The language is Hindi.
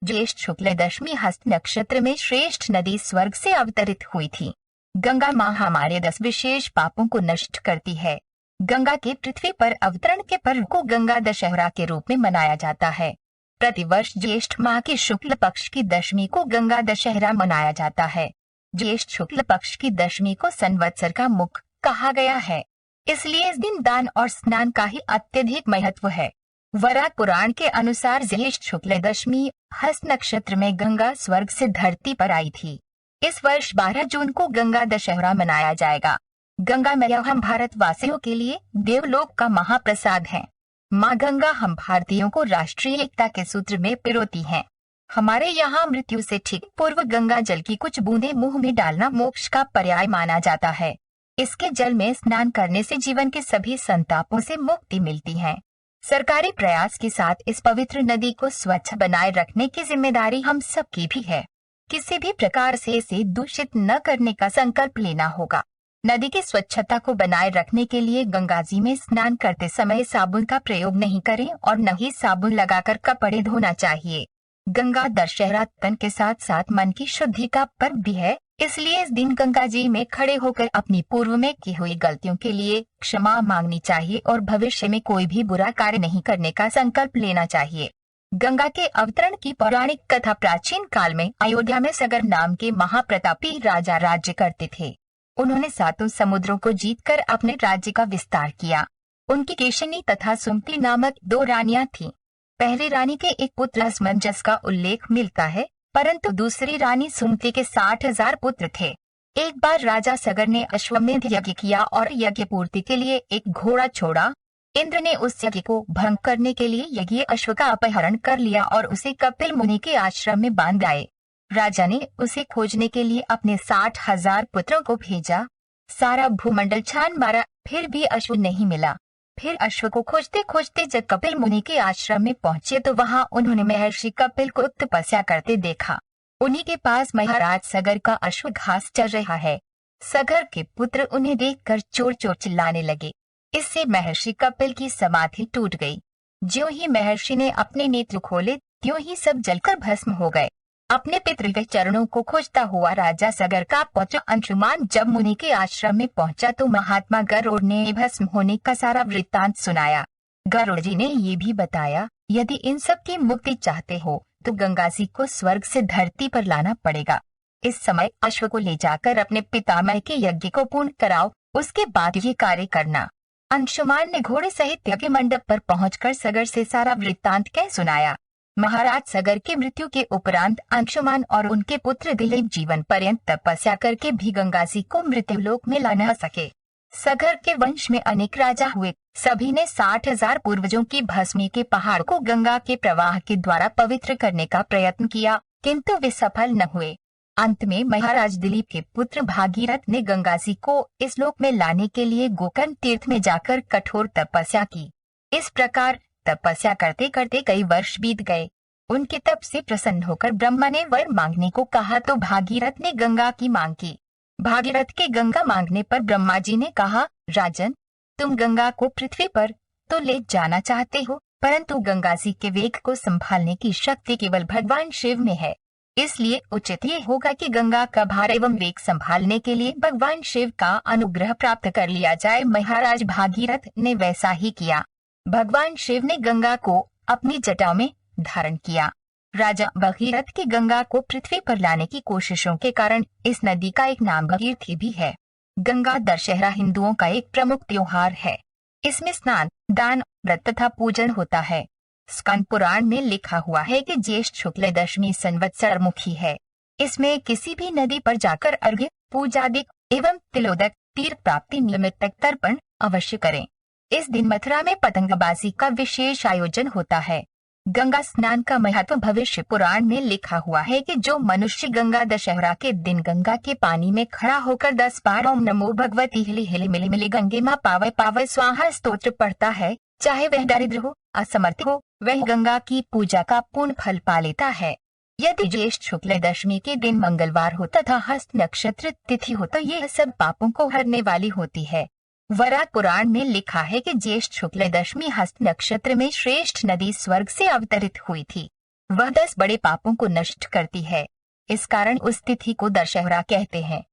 ज्येष्ठ शुक्ल दशमी हस्त नक्षत्र में श्रेष्ठ नदी स्वर्ग से अवतरित हुई थी। गंगा माँ हमारे 10 विशेष पापों को नष्ट करती है। गंगा के पृथ्वी पर अवतरण के पर्व को गंगा दशहरा के रूप में मनाया जाता है। प्रतिवर्ष ज्येष्ठ माह के शुक्ल पक्ष की दशमी को गंगा दशहरा मनाया जाता है। ज्येष्ठ शुक्ल पक्ष की दशमी को संवत्सर का मुख कहा गया है, इसलिए इस दिन दान और स्नान का ही अत्यधिक महत्व है। वराह पुराण के अनुसार ज्येष्ठ शुक्ल दशमी हस्त नक्षत्र में गंगा स्वर्ग से धरती पर आई थी। इस वर्ष 12 जून को गंगा दशहरा मनाया जाएगा। गंगा मैया हम भारतवासियों के लिए देवलोक का महाप्रसाद है। माँ गंगा हम भारतीयों को राष्ट्रीय एकता के सूत्र में पिरोती हैं। हमारे यहाँ मृत्यु से ठीक पूर्व गंगा जल की कुछ बूंदें मुंह में डालना मोक्ष का पर्याय माना जाता है। इसके जल में स्नान करने से जीवन के सभी संतापों से मुक्ति मिलती है। सरकारी प्रयास के साथ इस पवित्र नदी को स्वच्छ बनाए रखने की जिम्मेदारी हम सबकी भी है। किसी भी प्रकार से इसे दूषित न करने का संकल्प लेना होगा। नदी की स्वच्छता को बनाए रखने के लिए गंगाजी में स्नान करते समय साबुन का प्रयोग नहीं करें और न ही साबुन लगाकर कपड़े धोना चाहिए। गंगा दशहरा तन के साथ साथ मन की शुद्धि का पर्व भी है, इसलिए इस दिन गंगा जी में खड़े होकर अपनी पूर्व में की हुई गलतियों के लिए क्षमा मांगनी चाहिए और भविष्य में कोई भी बुरा कार्य नहीं करने का संकल्प लेना चाहिए। गंगा के अवतरण की पौराणिक कथा प्राचीन काल में अयोध्या में सगर नाम के महाप्रतापी राजा राज्य करते थे। उन्होंने 7 समुद्रों को जीतकर अपने राज्य का विस्तार किया। उनकी केशिनी तथा सुमति नामक 2 रानियां थीं। पहली रानी के एक पुत्र असमंजस का उल्लेख मिलता है, परंतु दूसरी रानी सुमति के 60,000 पुत्र थे। एक बार राजा सगर ने अश्वमेध यज्ञ किया और यज्ञ पूर्ति के लिए एक घोड़ा छोड़ा। इंद्र ने उस यज्ञ को भंग करने के लिए यज्ञ अश्व का अपहरण कर लिया और उसे कपिल मुनि के आश्रम में बांध आए। राजा ने उसे खोजने के लिए अपने 60,000 पुत्रों को भेजा। सारा भूमंडल छान मारा, फिर भी अश्व नहीं मिला। फिर अश्व को खोजते खोजते जब कपिल मुनि के आश्रम में पहुंचे तो वहां उन्होंने महर्षि कपिल को तपस्या करते देखा। उन्हीं के पास महाराज सगर का अश्व घास चर रहा है। सगर के पुत्र उन्हें देखकर चोर चोर चिल्लाने लगे। इससे महर्षि कपिल की समाधि टूट गई। ज्यों ही महर्षि ने अपने नेत्र खोले त्यों ही सब जलकर भस्म हो गए। अपने पितृ के चरणों को खोजता हुआ राजा सगर का पुत्र अंशुमान जब मुनि के आश्रम में पहुंचा तो महात्मा गरुड़ ने भस्म होने का सारा वृत्तांत सुनाया। गरुड़ जी ने ये भी बताया, यदि इन सब की मुक्ति चाहते हो तो गंगा जी को स्वर्ग से धरती पर लाना पड़ेगा। इस समय अश्व को ले जाकर अपने पितामह के यज्ञ को पूर्ण कराओ, उसके बाद ये कार्य करना। अंशुमान ने घोड़े सहित यज्ञ मंडप पर पहुंचकर सगर से सारा वृत्तांत कह सुनाया। महाराज सगर की मृत्यु के उपरांत अंशुमान और उनके पुत्र दिलीप जीवन पर्यंत तपस्या करके भी गंगा जी को मृत्युलोक में ला न सके। सगर के वंश में अनेक राजा हुए, सभी ने 60,000 पूर्वजों की भस्मी के पहाड़ को गंगा के प्रवाह के द्वारा पवित्र करने का प्रयत्न किया, किंतु वे सफल न हुए। अंत में महाराज दिलीप के पुत्र भागीरथ ने गंगा जी को इस लोक में लाने के लिए गोकर्ण तीर्थ में जाकर कठोर तपस्या की। इस प्रकार तपस्या करते करते कई वर्ष बीत गए। उनके तप से प्रसन्न होकर ब्रह्मा ने वर मांगने को कहा तो भागीरथ ने गंगा की मांग की। भागीरथ के गंगा मांगने पर ब्रह्मा जी ने कहा, राजन, तुम गंगा को पृथ्वी पर तो ले जाना चाहते हो, परंतु गंगा जी के वेग को संभालने की शक्ति केवल भगवान शिव में है। इसलिए उचित ये होगा कि गंगा का भार एवं वेग संभालने के लिए भगवान शिव का अनुग्रह प्राप्त कर लिया जाए। महाराज भागीरथ ने वैसा ही किया। भगवान शिव ने गंगा को अपनी जटा में धारण किया। राजा भगीरथ की गंगा को पृथ्वी पर लाने की कोशिशों के कारण इस नदी का एक नाम भगीरथी भी है। गंगा दशहरा हिंदुओं का एक प्रमुख त्योहार है। इसमें स्नान, दान, व्रत तथा पूजन होता है। स्कंद पुराण में लिखा हुआ है कि ज्येष्ठ शुक्ल दशमी संवत्सर मुखी है। इसमें किसी भी नदी पर जाकर अर्घ्य, पूजादिक एवं तिलोदक, तीर्थ प्राप्ति निमित्त तर्पण अवश्य करें। इस दिन मथुरा में पतंगबाजी का विशेष आयोजन होता है। गंगा स्नान का महत्व भविष्य पुराण में लिखा हुआ है कि जो मनुष्य गंगा दशहरा के दिन गंगा के पानी में खड़ा होकर 10 बार ओम नमो भगवती हिली हिली मिली मिली गंगे माँ पावे पावे स्वाहा स्तोत्र पढ़ता है, चाहे वह दरिद्र हो, असमर्थ हो, वह गंगा की पूजा का पूर्ण फल पा लेता है। यदि ज्येष्ठ शुक्ल दशमी के दिन मंगलवार हो तथा हस्त नक्षत्र तिथि हो तो यह सब पापों को हरने वाली होती है। वराह पुराण में लिखा है कि ज्येष्ठ शुक्ल दशमी हस्त नक्षत्र में श्रेष्ठ नदी स्वर्ग से अवतरित हुई थी। वह 10 बड़े पापों को नष्ट करती है। इस कारण उस तिथि को दशहरा कहते हैं।